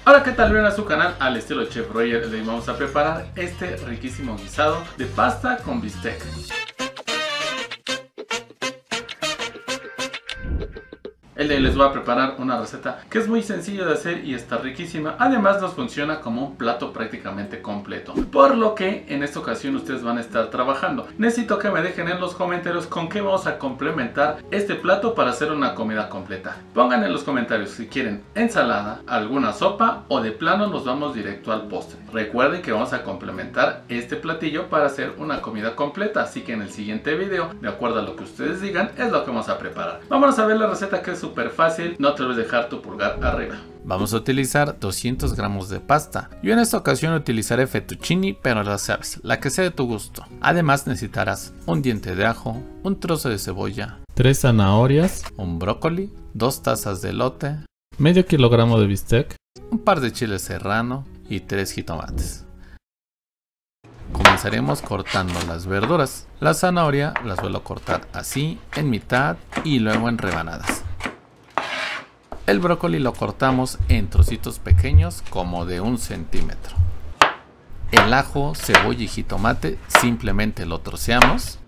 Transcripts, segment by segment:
Hola, ¿qué tal? Bienvenidos a su canal al estilo Chef Roger. Le vamos a preparar este riquísimo guisado de pasta con bistec. El de hoy les voy a preparar una receta que es muy sencilla de hacer y está riquísima. Además nos funciona como un plato prácticamente completo, por lo que en esta ocasión ustedes van a estar trabajando. Necesito que me dejen en los comentarios con qué vamos a complementar este plato para hacer una comida completa. Pongan en los comentarios si quieren ensalada, alguna sopa o de plano nos vamos directo al postre. Recuerden que vamos a complementar este platillo para hacer una comida completa, así que en el siguiente video, de acuerdo a lo que ustedes digan, es lo que vamos a preparar. Vamos a ver la receta, que es súper fácil. No te olvides dejar tu pulgar arriba. Vamos a utilizar 200 gramos de pasta. Yo en esta ocasión utilizaré fettuccine, pero ya sabes, la que sea de tu gusto. Además necesitarás un diente de ajo, un trozo de cebolla, 3 zanahorias, un brócoli, 2 tazas de elote, medio kilogramo de bistec, un par de chiles serrano y 3 jitomates. Comenzaremos cortando las verduras. La zanahoria la suelo cortar así, en mitad y luego en rebanadas. El brócoli lo cortamos en trocitos pequeños como de 1 centímetro. El ajo, cebolla y jitomate simplemente lo troceamos.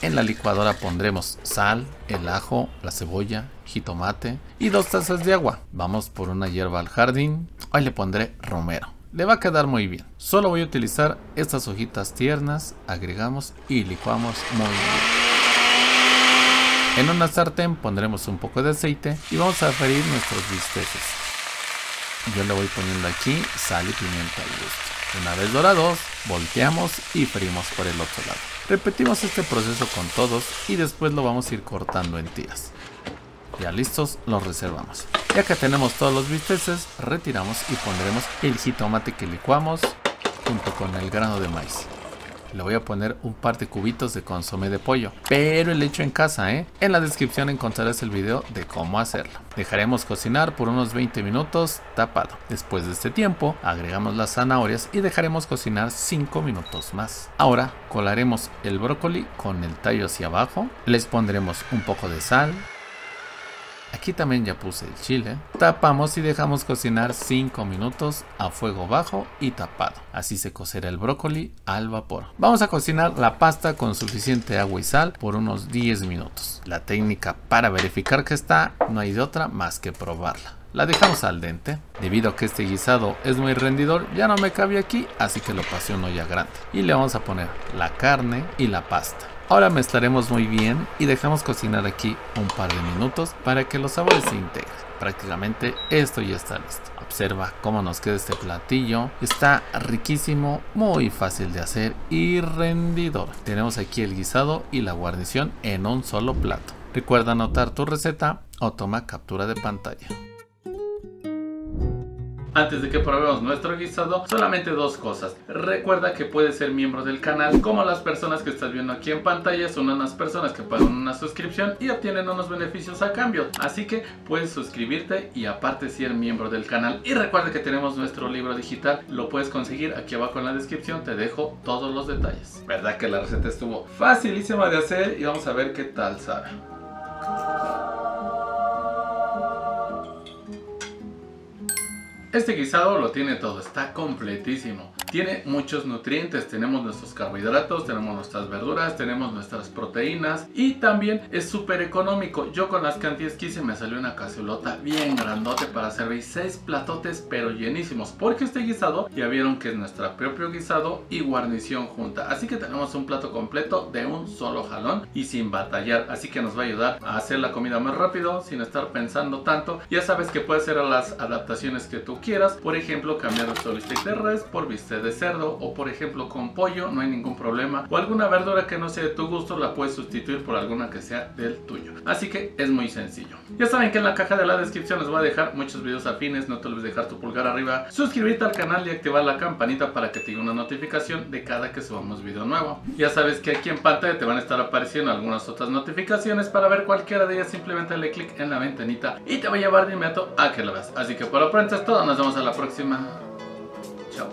En la licuadora pondremos sal, el ajo, la cebolla, jitomate y 2 tazas de agua. Vamos por una hierba al jardín. Hoy le pondré romero. Le va a quedar muy bien. Solo voy a utilizar estas hojitas tiernas. Agregamos y licuamos muy bien. En una sartén pondremos un poco de aceite y vamos a freír nuestros bisteces. Yo le voy poniendo aquí sal y pimienta al gusto. Una vez dorados, volteamos y freímos por el otro lado. Repetimos este proceso con todos y después lo vamos a ir cortando en tiras. Ya listos, los reservamos. Ya que tenemos todos los bisteces, retiramos y pondremos el jitomate que licuamos junto con el grano de maíz. Le voy a poner un par de cubitos de consomé de pollo, pero el hecho en casa, En la descripción encontrarás el video de cómo hacerlo. Dejaremos cocinar por unos 20 minutos tapado. Después de este tiempo, agregamos las zanahorias y dejaremos cocinar 5 minutos más. Ahora colaremos el brócoli con el tallo hacia abajo. Les pondremos un poco de sal. Aquí también ya puse el chile. Tapamos y dejamos cocinar 5 minutos a fuego bajo y tapado. Así se cocerá el brócoli al vapor. Vamos a cocinar la pasta con suficiente agua y sal por unos 10 minutos. La técnica para verificar que está, no hay de otra más que probarla. La dejamos al dente. Debido a que este guisado es muy rendidor, ya no me cabe aquí, así que lo pasé a una olla grande. Y le vamos a poner la carne y la pasta. Ahora mezclaremos muy bien y dejamos cocinar aquí un par de minutos para que los sabores se integren. Prácticamente esto ya está listo. Observa cómo nos queda este platillo. Está riquísimo, muy fácil de hacer y rendidor. Tenemos aquí el guisado y la guarnición en un solo plato. Recuerda anotar tu receta o toma captura de pantalla. Antes de que probemos nuestro guisado, solamente 2 cosas. Recuerda que puedes ser miembro del canal, como las personas que estás viendo aquí en pantalla. Son unas personas que pagan una suscripción y obtienen unos beneficios a cambio. Así que puedes suscribirte y aparte ser miembro del canal. Y recuerda que tenemos nuestro libro digital. Lo puedes conseguir aquí abajo en la descripción. Te dejo todos los detalles. ¿Verdad que la receta estuvo facilísima de hacer? Y vamos a ver qué tal sabe. Este guisado lo tiene todo, está completísimo. Tiene muchos nutrientes, tenemos nuestros carbohidratos, tenemos nuestras verduras, tenemos nuestras proteínas y también es súper económico. Yo con las cantidades que hice me salió una cazuelota bien grandote para servir 6 platotes pero llenísimos. Porque este guisado ya vieron que es nuestro propio guisado y guarnición junta. Así que tenemos un plato completo de un solo jalón y sin batallar. Así que nos va a ayudar a hacer la comida más rápido sin estar pensando tanto. Ya sabes que puedes hacer las adaptaciones que tú quieras. Por ejemplo, cambiar nuestro bistec de res por bistec de cerdo o por ejemplo con pollo, no hay ningún problema. O alguna verdura que no sea de tu gusto la puedes sustituir por alguna que sea del tuyo. Así que es muy sencillo. Ya saben que en la caja de la descripción les voy a dejar muchos videos afines. No te olvides dejar tu pulgar arriba, suscribirte al canal y activar la campanita para que te llegue una notificación de cada que subamos video nuevo. Ya sabes que aquí en pantalla te van a estar apareciendo algunas otras notificaciones. Para ver cualquiera de ellas simplemente dale clic en la ventanita y te va a llevar de inmediato a que la veas. Así que por lo pronto es todo, nos vemos a la próxima. Chao.